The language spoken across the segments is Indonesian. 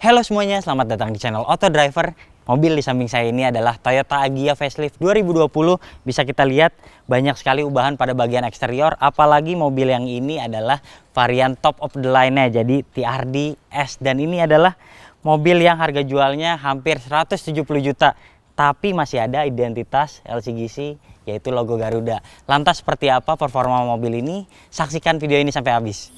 Halo semuanya, selamat datang di channel Auto Driver. Mobil di samping saya ini adalah Toyota Agya Facelift 2020. Bisa kita lihat banyak sekali ubahan pada bagian eksterior. Apalagi mobil yang ini adalah varian top of the line-nya, jadi TRD S. Dan ini adalah mobil yang harga jualnya hampir 170 juta. Tapi masih ada identitas LCGC, yaitu logo Garuda. Lantas seperti apa performa mobil ini? Saksikan video ini sampai habis.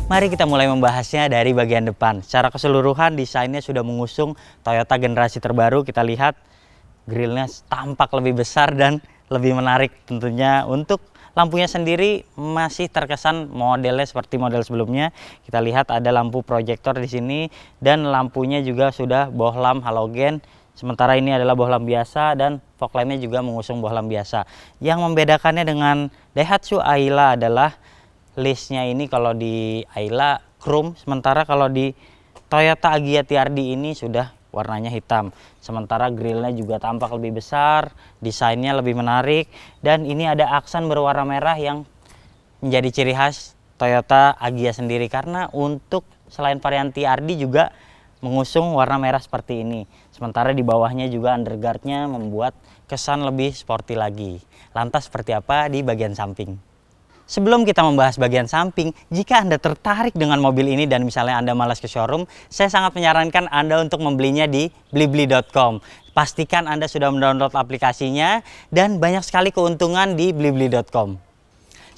Mari kita mulai membahasnya dari bagian depan. Secara keseluruhan desainnya sudah mengusung Toyota generasi terbaru. Kita lihat grillnya tampak lebih besar dan lebih menarik tentunya. Untuk lampunya sendiri masih terkesan modelnya seperti model sebelumnya. Kita lihat ada lampu proyektor di sini dan lampunya juga sudah bohlam halogen. Sementara ini adalah bohlam biasa dan fog lampnya juga mengusung bohlam biasa. Yang membedakannya dengan Daihatsu Ayla adalah listnya ini kalau di Ayla chrome, sementara kalau di Toyota Agya TRD ini sudah warnanya hitam. Sementara grillnya juga tampak lebih besar, desainnya lebih menarik, dan ini ada aksen berwarna merah yang menjadi ciri khas Toyota Agya sendiri. Karena untuk selain varian TRD juga mengusung warna merah seperti ini. Sementara di bawahnya juga underguardnya membuat kesan lebih sporty lagi. Lantas seperti apa di bagian samping? Sebelum kita membahas bagian samping, jika Anda tertarik dengan mobil ini dan misalnya Anda malas ke showroom, saya sangat menyarankan Anda untuk membelinya di blibli.com. Pastikan Anda sudah mendownload aplikasinya dan banyak sekali keuntungan di blibli.com.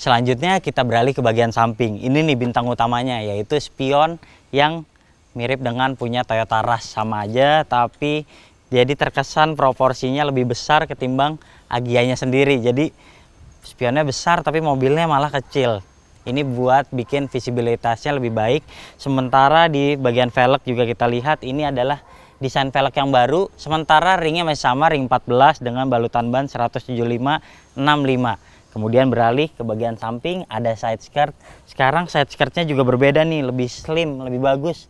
Selanjutnya kita beralih ke bagian samping. Ini nih bintang utamanya, yaitu spion yang mirip dengan punya Toyota Rush. Sama aja, tapi jadi terkesan proporsinya lebih besar ketimbang Agyanya sendiri. Jadi spionnya besar tapi mobilnya malah kecil. Ini buat bikin visibilitasnya lebih baik. Sementara di bagian velg juga kita lihat ini adalah desain velg yang baru. Sementara ringnya masih sama, ring 14 dengan balutan ban 175/65. Kemudian beralih ke bagian samping, ada side skirt. Sekarang side skirtnya juga berbeda nih, lebih slim, lebih bagus.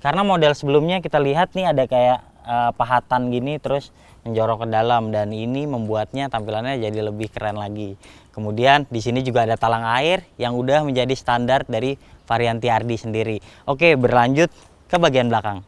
Karena model sebelumnya kita lihat nih ada kayak pahatan gini terus menjorok ke dalam, dan ini membuatnya tampilannya jadi lebih keren lagi. Kemudian di sini juga ada talang air yang udah menjadi standar dari varian TRD sendiri. Oke, berlanjut ke bagian belakang.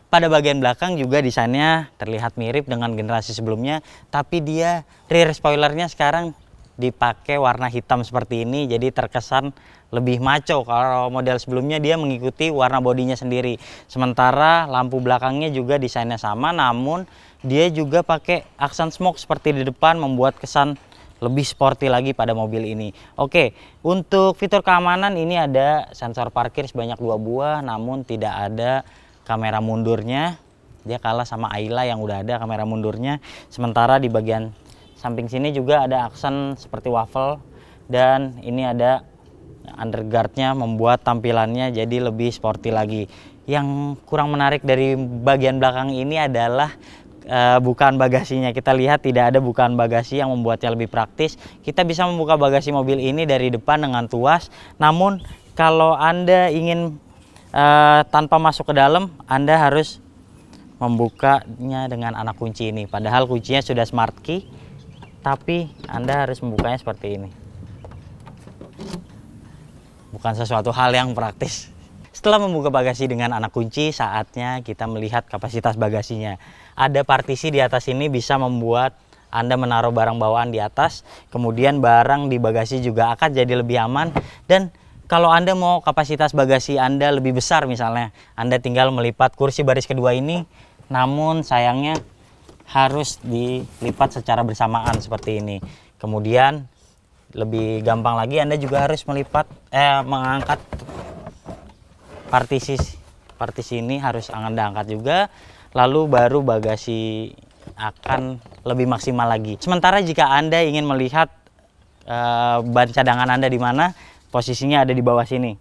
Pada bagian belakang juga desainnya terlihat mirip dengan generasi sebelumnya, tapi dia rear spoilernya sekarang dipakai warna hitam seperti ini, jadi terkesan lebih maco. Kalau model sebelumnya dia mengikuti warna bodinya sendiri. Sementara lampu belakangnya juga desainnya sama, namun dia juga pakai aksen smoke seperti di depan, membuat kesan lebih sporty lagi pada mobil ini. Oke, untuk fitur keamanan ini ada sensor parkir sebanyak 2 buah, namun tidak ada kamera mundurnya. Dia kalah sama Ayla yang udah ada kamera mundurnya. Sementara di bagian samping sini juga ada aksen seperti waffle, dan ini ada underguardnya membuat tampilannya jadi lebih sporty lagi. Yang kurang menarik dari bagian belakang ini adalah bukaan bagasinya. Kita lihat tidak ada bukaan bagasi yang membuatnya lebih praktis. Kita bisa membuka bagasi mobil ini dari depan dengan tuas, namun kalau Anda ingin tanpa masuk ke dalam, Anda harus membukanya dengan anak kunci ini. Padahal kuncinya sudah smart key, tapi Anda harus membukanya seperti ini. Bukan sesuatu hal yang praktis. Setelah membuka bagasi dengan anak kunci, saatnya kita melihat kapasitas bagasinya. Ada partisi di atas ini bisa membuat Anda menaruh barang bawaan di atas. Kemudian barang di bagasi juga akan jadi lebih aman. Dan kalau Anda mau kapasitas bagasi Anda lebih besar, misalnya Anda tinggal melipat kursi baris kedua ini, namun sayangnya harus dilipat secara bersamaan seperti ini. Kemudian lebih gampang lagi, Anda juga harus mengangkat partisi ini, harus Anda angkat juga, lalu baru bagasi akan lebih maksimal lagi. Sementara jika Anda ingin melihat ban cadangan Anda di mana, posisinya ada di bawah sini.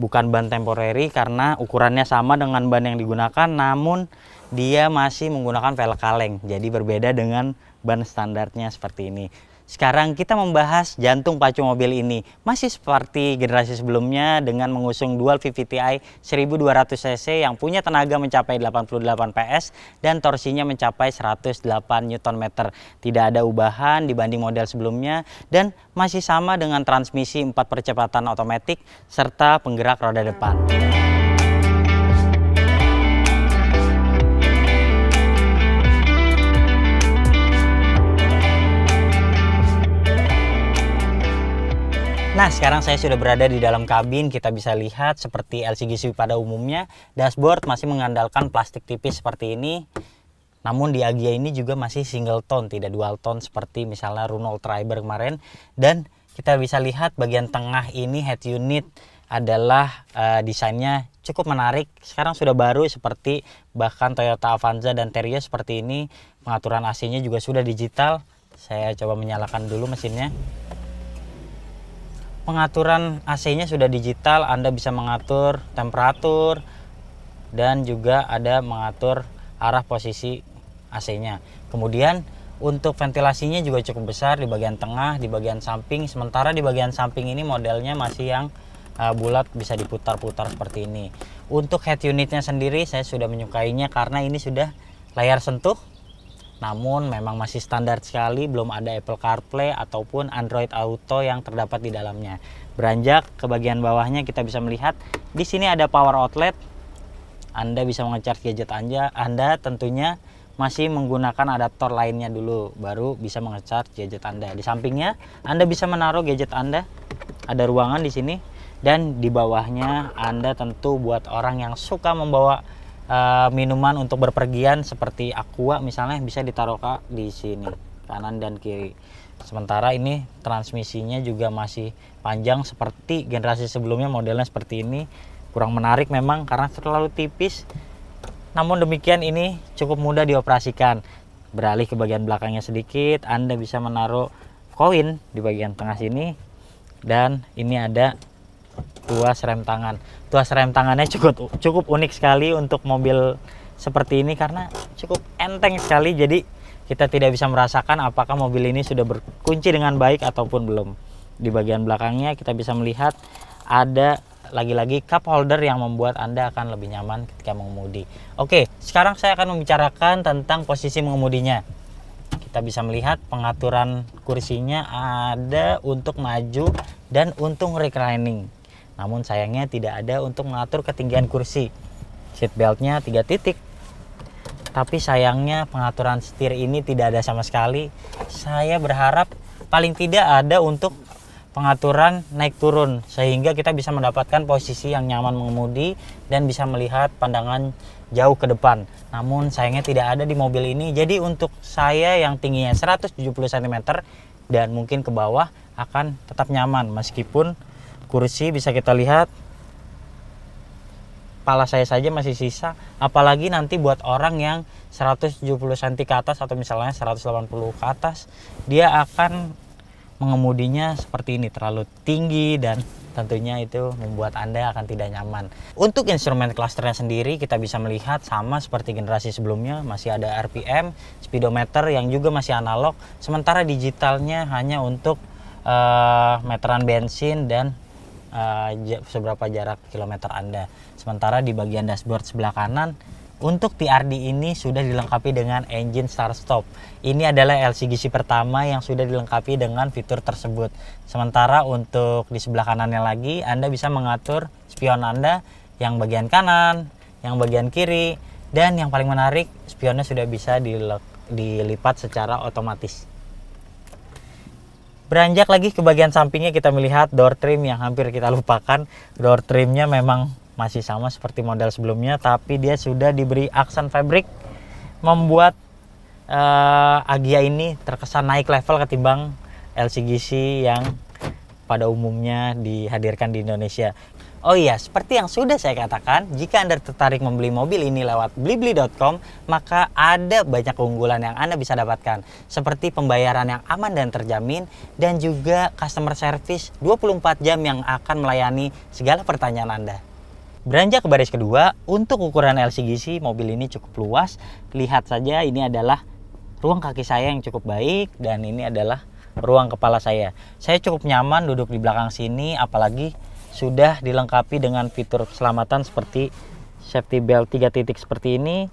Bukan ban temporary karena ukurannya sama dengan ban yang digunakan, namun dia masih menggunakan velg kaleng, jadi berbeda dengan ban standarnya seperti ini. Sekarang kita membahas jantung pacu mobil ini. Masih seperti generasi sebelumnya dengan mengusung dual VVTi 1200 cc yang punya tenaga mencapai 88 PS dan torsinya mencapai 108 Nm. Tidak ada ubahan dibanding model sebelumnya dan masih sama dengan transmisi 4 percepatan otomatis serta penggerak roda depan. Nah, sekarang saya sudah berada di dalam kabin. Kita bisa lihat seperti LCGC pada umumnya, dashboard masih mengandalkan plastik tipis seperti ini. Namun di Agya ini juga masih single tone, tidak dual tone seperti misalnya Renault Triber kemarin. Dan kita bisa lihat bagian tengah ini head unit adalah desainnya cukup menarik. Sekarang sudah baru seperti bahkan Toyota Avanza dan Terios seperti ini. Pengaturan AC-nya juga sudah digital. Saya coba menyalakan dulu mesinnya. Pengaturan AC-nya sudah digital, Anda bisa mengatur temperatur dan juga ada mengatur arah posisi AC-nya. Kemudian untuk ventilasinya juga cukup besar di bagian tengah, di bagian samping. Sementara di bagian samping ini modelnya masih yang bulat, bisa diputar-putar seperti ini. Untuk head unitnya sendiri saya sudah menyukainya karena ini sudah layar sentuh. Namun memang masih standar sekali, belum ada Apple CarPlay ataupun Android Auto yang terdapat di dalamnya. Beranjak ke bagian bawahnya kita bisa melihat di sini ada power outlet. Anda bisa mengecharge gadget Anda tentunya masih menggunakan adaptor lainnya dulu baru bisa mengecharge gadget Anda. Di sampingnya Anda bisa menaruh gadget Anda. Ada ruangan di sini dan di bawahnya Anda tentu buat orang yang suka membawa minuman untuk berpergian seperti Aqua misalnya bisa ditaruh di sini kanan dan kiri. Sementara ini transmisinya juga masih panjang seperti generasi sebelumnya, modelnya seperti ini. Kurang menarik memang karena terlalu tipis. Namun demikian ini cukup mudah dioperasikan. Beralih ke bagian belakangnya sedikit, Anda bisa menaruh koin di bagian tengah sini dan ini ada tuas rem tangan. Tuas rem tangannya cukup unik sekali untuk mobil seperti ini karena cukup enteng sekali. Jadi kita tidak bisa merasakan apakah mobil ini sudah berkunci dengan baik ataupun belum. Di bagian belakangnya kita bisa melihat ada lagi-lagi cup holder yang membuat Anda akan lebih nyaman ketika mengemudi. Oke, sekarang saya akan membicarakan tentang posisi mengemudinya. Kita bisa melihat pengaturan kursinya ada untuk maju dan untuk reclining. Namun sayangnya tidak ada untuk mengatur ketinggian kursi. Seat beltnya 3 titik. Tapi sayangnya pengaturan setir ini tidak ada sama sekali. Saya berharap paling tidak ada untuk pengaturan naik turun sehingga kita bisa mendapatkan posisi yang nyaman mengemudi dan bisa melihat pandangan jauh ke depan. Namun sayangnya tidak ada di mobil ini. Jadi untuk saya yang tingginya 170 cm dan mungkin ke bawah akan tetap nyaman meskipun kursi bisa kita lihat kepala saya saja masih sisa, apalagi nanti buat orang yang 170 cm ke atas atau misalnya 180 ke atas, dia akan mengemudinya seperti ini, terlalu tinggi dan tentunya itu membuat Anda akan tidak nyaman. Untuk instrumen clusternya sendiri kita bisa melihat sama seperti generasi sebelumnya, masih ada RPM, speedometer yang juga masih analog, sementara digitalnya hanya untuk meteran bensin dan seberapa jarak kilometer Anda. Sementara di bagian dashboard sebelah kanan untuk TRD ini sudah dilengkapi dengan engine start stop. Ini adalah LCGC pertama yang sudah dilengkapi dengan fitur tersebut. Sementara untuk di sebelah kanannya lagi Anda bisa mengatur spion Anda yang bagian kanan, yang bagian kiri, dan yang paling menarik spionnya sudah bisa dilipat secara otomatis. Beranjak lagi ke bagian sampingnya kita melihat door trim yang hampir kita lupakan. Door trimnya memang masih sama seperti model sebelumnya, tapi dia sudah diberi aksen fabric, membuat Agya ini terkesan naik level ketimbang LCGC yang pada umumnya dihadirkan di Indonesia. Oh iya, seperti yang sudah saya katakan, jika Anda tertarik membeli mobil ini lewat blibli.com, maka ada banyak keunggulan yang Anda bisa dapatkan, seperti pembayaran yang aman dan terjamin, dan juga customer service 24 jam yang akan melayani segala pertanyaan Anda. Beranjak ke baris kedua, untuk ukuran LCGC, mobil ini cukup luas. Lihat saja, ini adalah ruang kaki saya yang cukup baik, dan ini adalah ruang kepala saya. Saya cukup nyaman duduk di belakang sini, apalagi sudah dilengkapi dengan fitur keselamatan seperti safety belt 3 titik seperti ini.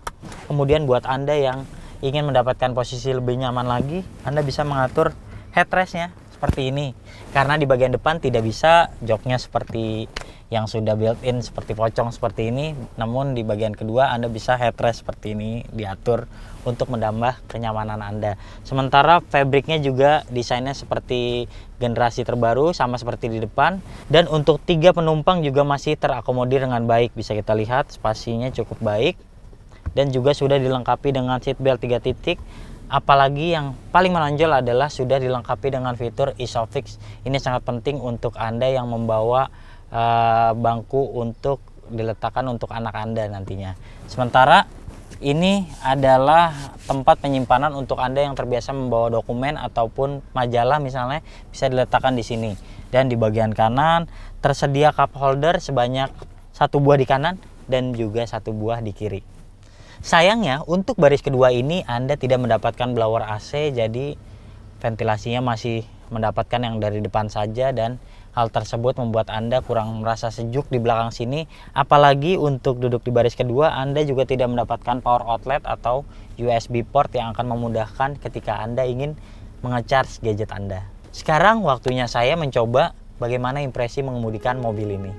Kemudian buat Anda yang ingin mendapatkan posisi lebih nyaman lagi, Anda bisa mengatur headrestnya seperti ini. Karena di bagian depan tidak bisa joknya seperti yang sudah built-in seperti pocong seperti ini, namun di bagian kedua Anda bisa headrest seperti ini diatur untuk menambah kenyamanan Anda. Sementara fabriknya juga desainnya seperti generasi terbaru, sama seperti di depan, dan untuk 3 penumpang juga masih terakomodir dengan baik. Bisa kita lihat spasinya cukup baik dan juga sudah dilengkapi dengan seat belt 3 titik. Apalagi yang paling menonjol adalah sudah dilengkapi dengan fitur Isofix. Ini sangat penting untuk Anda yang membawa bangku untuk diletakkan untuk anak Anda nantinya. Sementara ini adalah tempat penyimpanan untuk Anda yang terbiasa membawa dokumen ataupun majalah misalnya, bisa diletakkan di sini. Dan di bagian kanan tersedia cup holder sebanyak 1 buah di kanan dan juga 1 buah di kiri. Sayangnya untuk baris kedua ini Anda tidak mendapatkan blower AC, jadi ventilasinya masih mendapatkan yang dari depan saja, dan hal tersebut membuat Anda kurang merasa sejuk di belakang sini. Apalagi untuk duduk di baris kedua, Anda juga tidak mendapatkan power outlet atau USB port yang akan memudahkan ketika Anda ingin menge-charge gadget Anda. Sekarang waktunya saya mencoba bagaimana impresi mengemudikan mobil ini.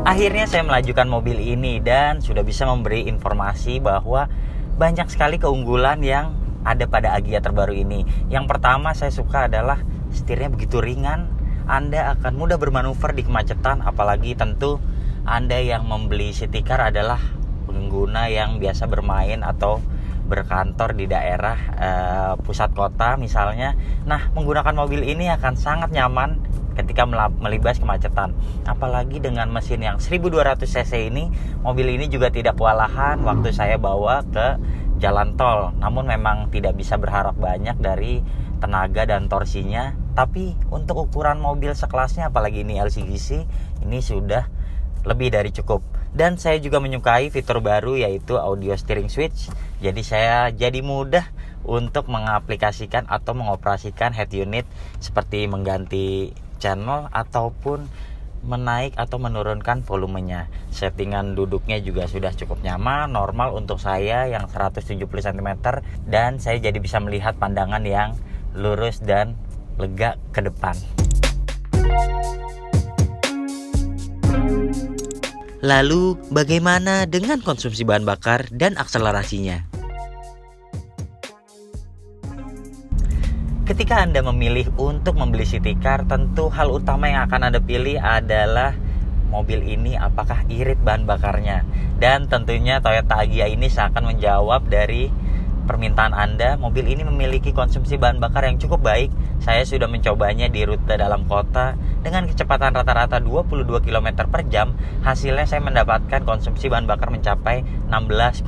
Akhirnya saya melajukan mobil ini dan sudah bisa memberi informasi bahwa banyak sekali keunggulan yang ada pada Agya terbaru ini. Yang pertama saya suka adalah setirnya begitu ringan. Anda akan mudah bermanuver di kemacetan, apalagi tentu Anda yang membeli city car adalah pengguna yang biasa bermain atau berkantor di daerah pusat kota misalnya. Nah, menggunakan mobil ini akan sangat nyaman ketika melibas kemacetan. Apalagi dengan mesin yang 1200 cc ini, mobil ini juga tidak kewalahan waktu saya bawa ke jalan tol. Namun memang tidak bisa berharap banyak dari tenaga dan torsinya. Tapi untuk ukuran mobil sekelasnya, apalagi ini LCGC, ini sudah lebih dari cukup. Dan saya juga menyukai fitur baru yaitu audio steering switch. Jadi saya jadi mudah untuk mengaplikasikan atau mengoperasikan head unit seperti mengganti channel ataupun menaik atau menurunkan volumenya. Settingan duduknya juga sudah cukup nyaman, normal untuk saya yang 170 cm, dan saya jadi bisa melihat pandangan yang lurus dan lega ke depan. Lalu bagaimana dengan konsumsi bahan bakar dan akselerasinya? Ketika Anda memilih untuk membeli city car, tentu hal utama yang akan Anda pilih adalah mobil ini apakah irit bahan bakarnya. Dan tentunya Toyota Agya ini seakan menjawab dari permintaan Anda. Mobil ini memiliki konsumsi bahan bakar yang cukup baik. Saya sudah mencobanya di rute dalam kota dengan kecepatan rata-rata 22 km per jam. Hasilnya saya mendapatkan konsumsi bahan bakar mencapai 16,0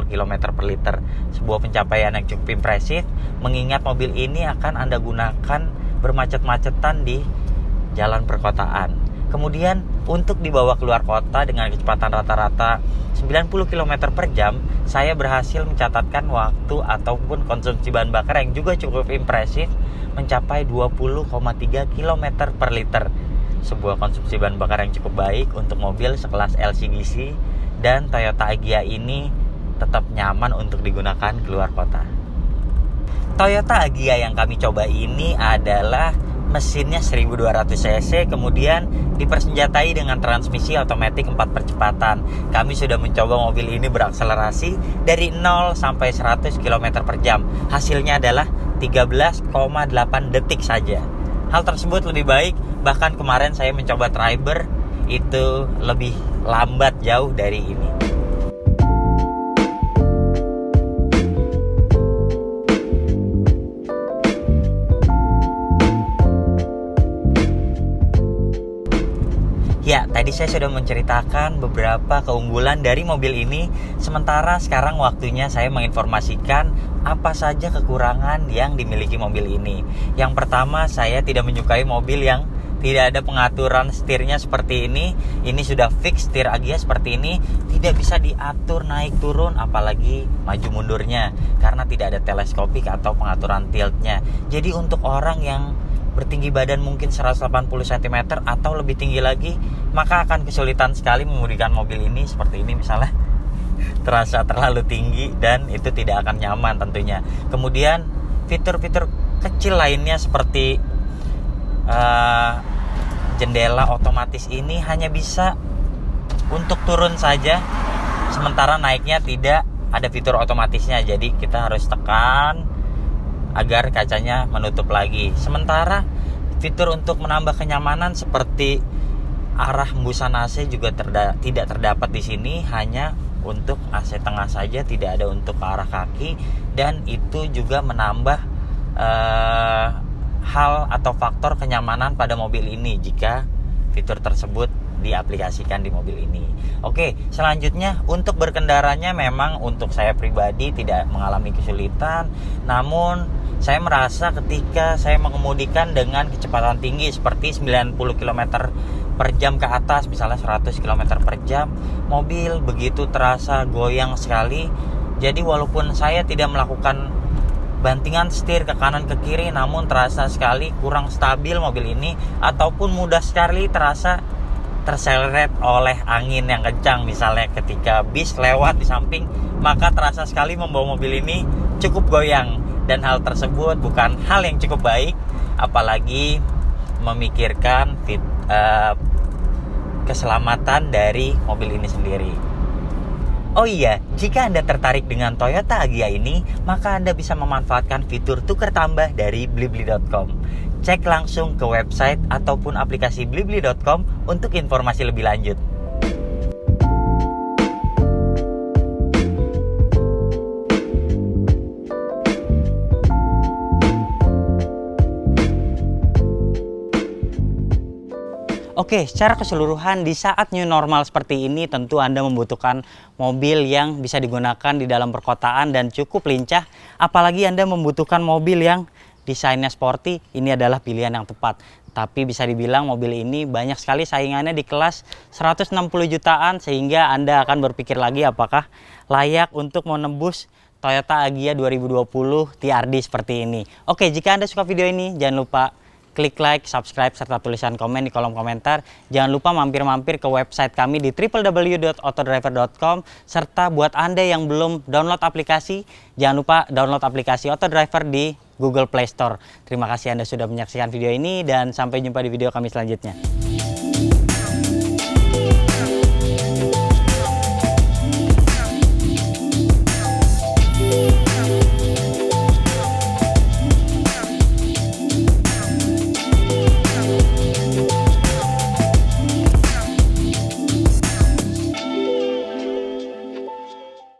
km per liter. Sebuah pencapaian yang cukup impresif, mengingat mobil ini akan Anda gunakan bermacet-macetan di jalan perkotaan. Kemudian untuk dibawa keluar kota dengan kecepatan rata-rata 90 km per jam, saya berhasil mencatatkan waktu ataupun konsumsi bahan bakar yang juga cukup impresif, mencapai 20,3 km per liter. Sebuah konsumsi bahan bakar yang cukup baik untuk mobil sekelas LCGC, dan Toyota Agya ini tetap nyaman untuk digunakan keluar kota. Toyota Agya yang kami coba ini adalah mesinnya 1200 cc, kemudian dipersenjatai dengan transmisi otomatis 4 percepatan. Kami sudah mencoba mobil ini berakselerasi dari 0 sampai 100 km per jam. Hasilnya adalah 13,8 detik saja. Hal tersebut lebih baik, bahkan kemarin saya mencoba Triber itu lebih lambat jauh dari ini. Ya, tadi saya sudah menceritakan beberapa keunggulan dari mobil ini. Sementara sekarang waktunya saya menginformasikan apa saja kekurangan yang dimiliki mobil ini. Yang pertama, saya tidak menyukai mobil yang tidak ada pengaturan setirnya seperti ini. Ini sudah fix setir Agya seperti ini, tidak bisa diatur naik turun apalagi maju mundurnya karena tidak ada teleskopik atau pengaturan tiltnya. Jadi untuk orang yang bertinggi badan mungkin 180 cm atau lebih tinggi lagi, maka akan kesulitan sekali mengemudikan mobil ini. Seperti ini misalnya, terasa terlalu tinggi dan itu tidak akan nyaman tentunya. Kemudian fitur-fitur kecil lainnya seperti jendela otomatis ini hanya bisa untuk turun saja, sementara naiknya tidak ada fitur otomatisnya. Jadi kita harus tekan agar kacanya menutup lagi. Sementara fitur untuk menambah kenyamanan seperti arah hembusan AC juga tidak terdapat di sini, hanya untuk AC tengah saja, tidak ada untuk ke arah kaki. Dan itu juga menambah hal atau faktor kenyamanan pada mobil ini jika fitur tersebut diaplikasikan di mobil ini. Oke, selanjutnya untuk berkendaranya memang untuk saya pribadi tidak mengalami kesulitan, namun saya merasa ketika saya mengemudikan dengan kecepatan tinggi seperti 90 km per jam ke atas, misalnya 100 km per jam, mobil begitu terasa goyang sekali. Jadi walaupun saya tidak melakukan bantingan setir ke kanan ke kiri, namun terasa sekali kurang stabil mobil ini, ataupun mudah sekali terasa terseret oleh angin yang kencang. Misalnya ketika bis lewat di samping, maka terasa sekali membawa mobil ini cukup goyang, dan hal tersebut bukan hal yang cukup baik, apalagi memikirkan keselamatan dari mobil ini sendiri. Oh iya, jika Anda tertarik dengan Toyota Agya ini, maka Anda bisa memanfaatkan fitur tukar tambah dari blibli.com. Cek langsung ke website ataupun aplikasi blibli.com untuk informasi lebih lanjut. Oke, secara keseluruhan di saat new normal seperti ini tentu Anda membutuhkan mobil yang bisa digunakan di dalam perkotaan dan cukup lincah. Apalagi Anda membutuhkan mobil yang desainnya sporty, ini adalah pilihan yang tepat. Tapi bisa dibilang mobil ini banyak sekali saingannya di kelas 160 jutaan, sehingga Anda akan berpikir lagi apakah layak untuk menembus Toyota Agya 2020 TRD seperti ini. Oke, jika Anda suka video ini, jangan lupa klik like, subscribe, serta tulisan komen di kolom komentar. Jangan lupa mampir-mampir ke website kami di www.autodriver.com. Serta buat Anda yang belum download aplikasi, jangan lupa download aplikasi Autodriver di Google Play Store. Terima kasih Anda sudah menyaksikan video ini dan sampai jumpa di video kami selanjutnya.